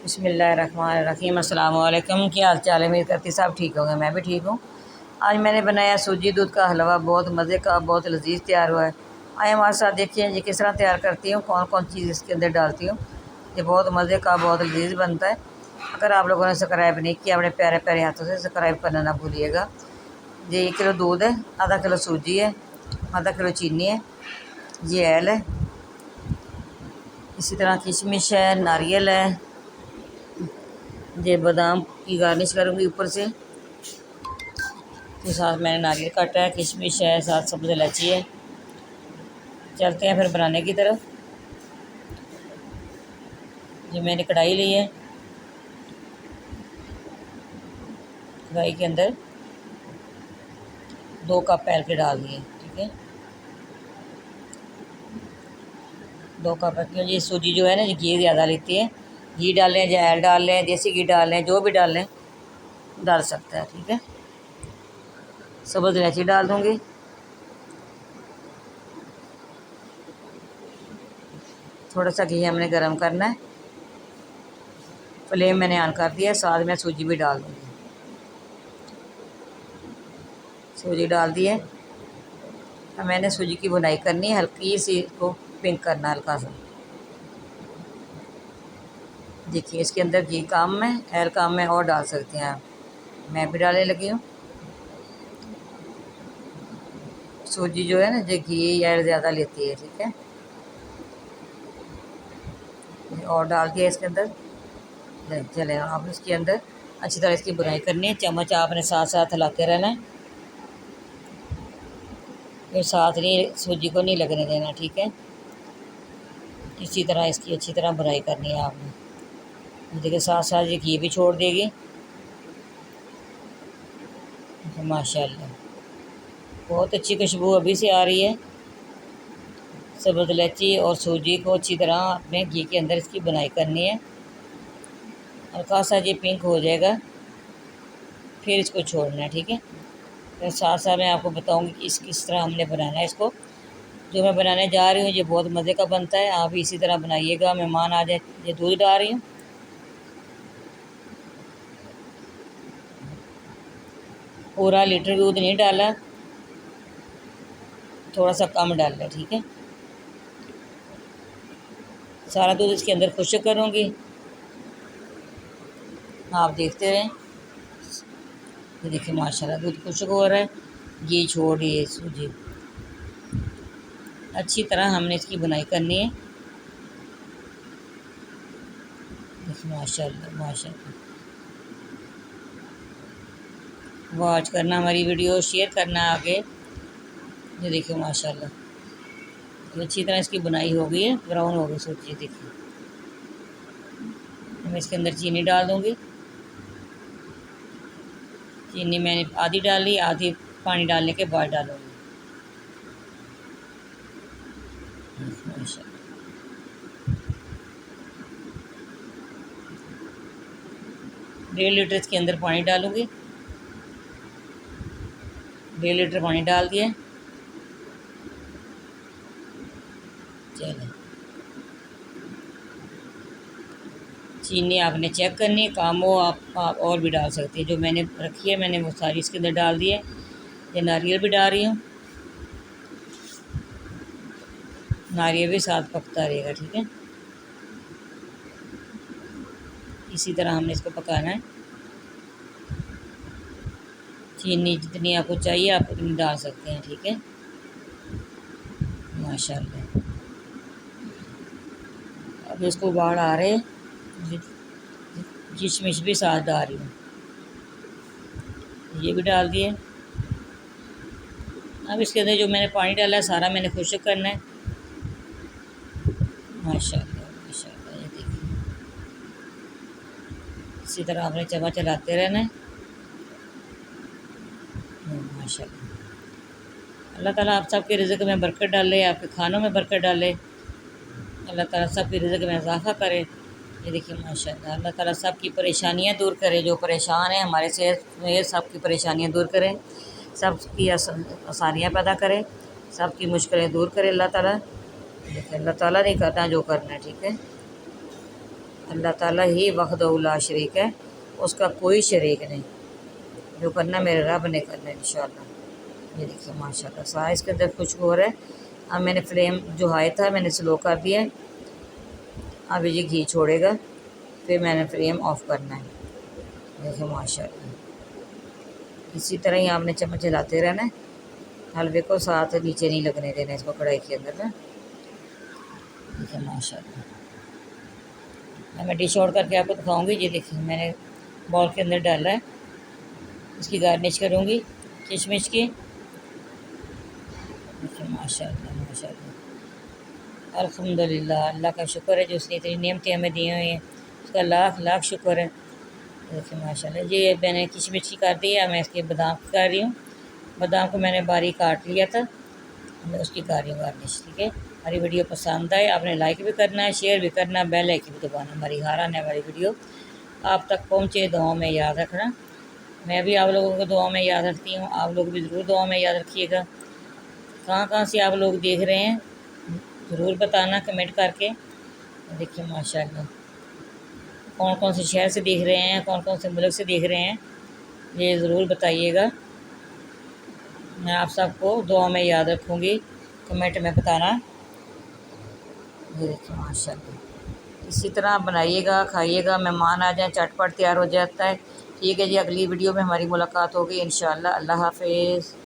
बिस्मिल्लाहिर्रहमानिर्रहीम। अस्सलाम वालेकुम। क्या हाल चाल है? उम्मीद करती सब ठीक होंगे। मैं भी ठीक हूँ। आज मैंने बनाया सूजी दूध का हलवा, बहुत मज़े का, बहुत लजीज तैयार हुआ है। आए हमारे साथ देखिए ये किस तरह तैयार करती हूँ, कौन कौन चीज़ इसके अंदर डालती हूँ। ये बहुत मज़े का, बहुत लजीज बनता है। अगर आप लोगों ने सब्सक्राइब नहीं किया, अपने प्यारे प्यारे हाथों से सब्सक्राइब करना ना भूलिएगा। ये 1 किलो दूध है, आधा किलो सूजी है, आधा किलो चीनी है, ये ऐल है, इसी तरह किशमिश है, नारियल है, ये बादाम की गार्निश करूँगी ऊपर से। तो साथ मैंने नारियल काटा है, किशमिश है, साथ सब्ज़ इलायची है। चलते हैं फिर बनाने की तरफ। ये मैंने कढ़ाई ली है, कढ़ाई के अंदर 2 कप ऐल के डाल दिए। ठीक है, 2 कप। क्योंकि ये सूजी जो है ना, ये घी ज़्यादा लेती है। घी डालें या ऐल डाल लें, देसी घी डाल लें, जो भी डाल लें डाल सकता है। ठीक है, सब्ज़ इलायची डाल दूँगी। थोड़ा सा घी हमने गरम करना है, फ्लेम मैंने ऑन कर दिया है। साथ में सूजी भी डाल दूँगी। सूजी डाल दिए। अब मैंने सूजी की बुनाई करनी है, हल्की सी इसको पिंक करना है, हल्का सा। देखिए इसके अंदर घी कम है, ऐल कम है, और डाल सकते हैं आप। मैं भी डालने लगी हूँ। सूजी जो है ना, जो घी ऐल ज़्यादा लेती है। ठीक है, और डाल दिया इसके अंदर। चले आप इसके अंदर अच्छी तरह इसकी बुनाई करनी है। चम्मच आपने साथ साथ हिलाते रहना है, फिर साथ नहीं, सूजी को नहीं लगने देना। ठीक है, इसी तरह इसकी अच्छी तरह बुनाई करनी है आपने। देखिए साथ साथ ये घी भी छोड़ देगी। माशाल्लाह बहुत अच्छी खुशबू अभी से आ रही है। सब्ज़ इलायची और सूजी को अच्छी तरह अपने घी के अंदर इसकी बुनाई करनी है। हल्का सा ये पिंक हो जाएगा, फिर इसको छोड़ना है। ठीक है, फिर साथ साथ मैं आपको बताऊंगी कि किस तरह हमने बनाना है इसको। जो मैं बनाने जा रही हूँ ये बहुत मज़े का बनता है, आप इसी तरह बनाइएगा। मेहमान आ जाए। ये दूध डाल रही हूँ, पूरा लीटर दूध नहीं डाला, थोड़ा सा कम डाल। ठीक है, सारा दूध इसके अंदर खुश्क करूँगी, आप देखते रहें। ये देखिए माशाल्लाह दूध खुश्क हो रहा है, घी छोड़ रही है सूजी। अच्छी तरह हमने इसकी बुनाई करनी है। देखिए माशाल्लाह माशाल्लाह। वॉच करना हमारी वीडियो, शेयर करना आगे। ये देखिए माशाल्लाह तो अच्छी तरह इसकी बुनाई हो गई है, ब्राउन हो गई सूजी। देखिए मैं इसके अंदर चीनी डाल दूँगी। चीनी मैंने आधी डाली, आधी पानी डालने के बाद डालूँगी। माशाल्लाह 1.5 लीटर इसके अंदर पानी डालूँगी। 1.5 लीटर पानी डाल दिए। चलो चीनी आपने चेक करनी है, काम हो आप और भी डाल सकते हैं। जो मैंने रखी है मैंने वो सारी इसके अंदर डाल दी है। ये नारियल भी डाल रही हूँ, नारियल भी साथ पकता रहेगा। ठीक है, इसी तरह हमने इसको पकाना है। चीनी जितनी आपको चाहिए आप उतनी डाल सकते हैं। ठीक है, माशाल्लाह अब इसको उबाल आ रहे, किशमिश भी साथ डाल रही हूँ, ये भी डाल दिए। अब इसके अंदर जो मैंने पानी डाला है सारा मैंने खुश्क करना है। माशाल्लाह माशाल्लाह ये देखिए इसी तरह आपने चम्मच चलाते रहना है। माशाल्लाह अल्लाह ताला आप सबके रिज़्क़ में बरकत डाले, आपके खानों में बरकत डाले। अल्लाह ताला सबके रिज़्क़ में इजाफ़ा करे। ये देखिए माशाल्लाह अल्लाह ताला सबकी परेशानियाँ दूर करे। जो परेशान हैं हमारे सेहत में, सबकी परेशानियाँ दूर करें, सबकी आसानियाँ पैदा करे, सबकी मुश्किलें दूर करे अल्लाह ताला। देखिए अल्लाह ताला नहीं करता जो करना है। ठीक है, अल्लाह ताला ही वहदहू ला शरीक है, उसका कोई शरीक नहीं। जो करना मेरे रब ने करना है इंशाअल्लाह। ये देखिए माशाल्लाह सा इसके अंदर खुशबू हो रहा है। अब मैंने फ्लेम जो हाई था मैंने स्लो कर दिया है। अब ये घी छोड़ेगा, फिर मैंने फ्लेम ऑफ करना है। देखिए माशाल्लाह इसी तरह ही आपने चम्मच हिलाते रहना है, हलवे को साथ नीचे नहीं लगने देना इसको कढ़ाई के अंदर ना। देखिए माशाल्लाह मैं डिश आउट करके आपको दिखाऊंगी। ये देखिए मैंने बॉल के अंदर डाला है, इसकी गार्निश करूंगी किशमिश की। देखिए माशाल्लाह माशाल्लाह अल्हम्दुलिल्लाह, अल्लाह का शुक्र है जो उसने इतनी नेमतें हमें दी हुई हैं, उसका लाख लाख शुक्र है। देखिए माशाल्लाह ये मैंने किशमिश की कर दी है, मैं इसके बादाम की कर रही हूँ। बादाम को मैंने बारीक काट लिया था, मैं उसकी कर रही हूँ गार्निश। ठीक है, हमारी वीडियो पसंद आए आपने लाइक भी करना है, शेयर भी करना है, बेल आइकन भी दबाना। हमारी हर आने वाली वीडियो आप तक पहुँचे। दुआओं में याद रखना, मैं भी आप लोगों को दुआ में याद रखती हूँ, आप लोग भी ज़रूर दुआ में याद रखिएगा। कहाँ कहाँ से आप लोग देख रहे हैं ज़रूर बताना कमेंट करके। देखिए माशाल्लाह कौन कौन से शहर से देख रहे हैं, कौन कौन से मुल्क से देख रहे हैं, ये ज़रूर बताइएगा। मैं आप सबको दुआ में याद रखूँगी, कमेंट में बताना। ये देखिए माशाल्लाह इसी तरह बनाइएगा, खाइएगा, मेहमान आ जाएं चटपट तैयार हो जाता है। ठीक है जी, अगली वीडियो में हमारी मुलाकात होगी इंशाअल्लाह। अल्लाह हाफ़िज़।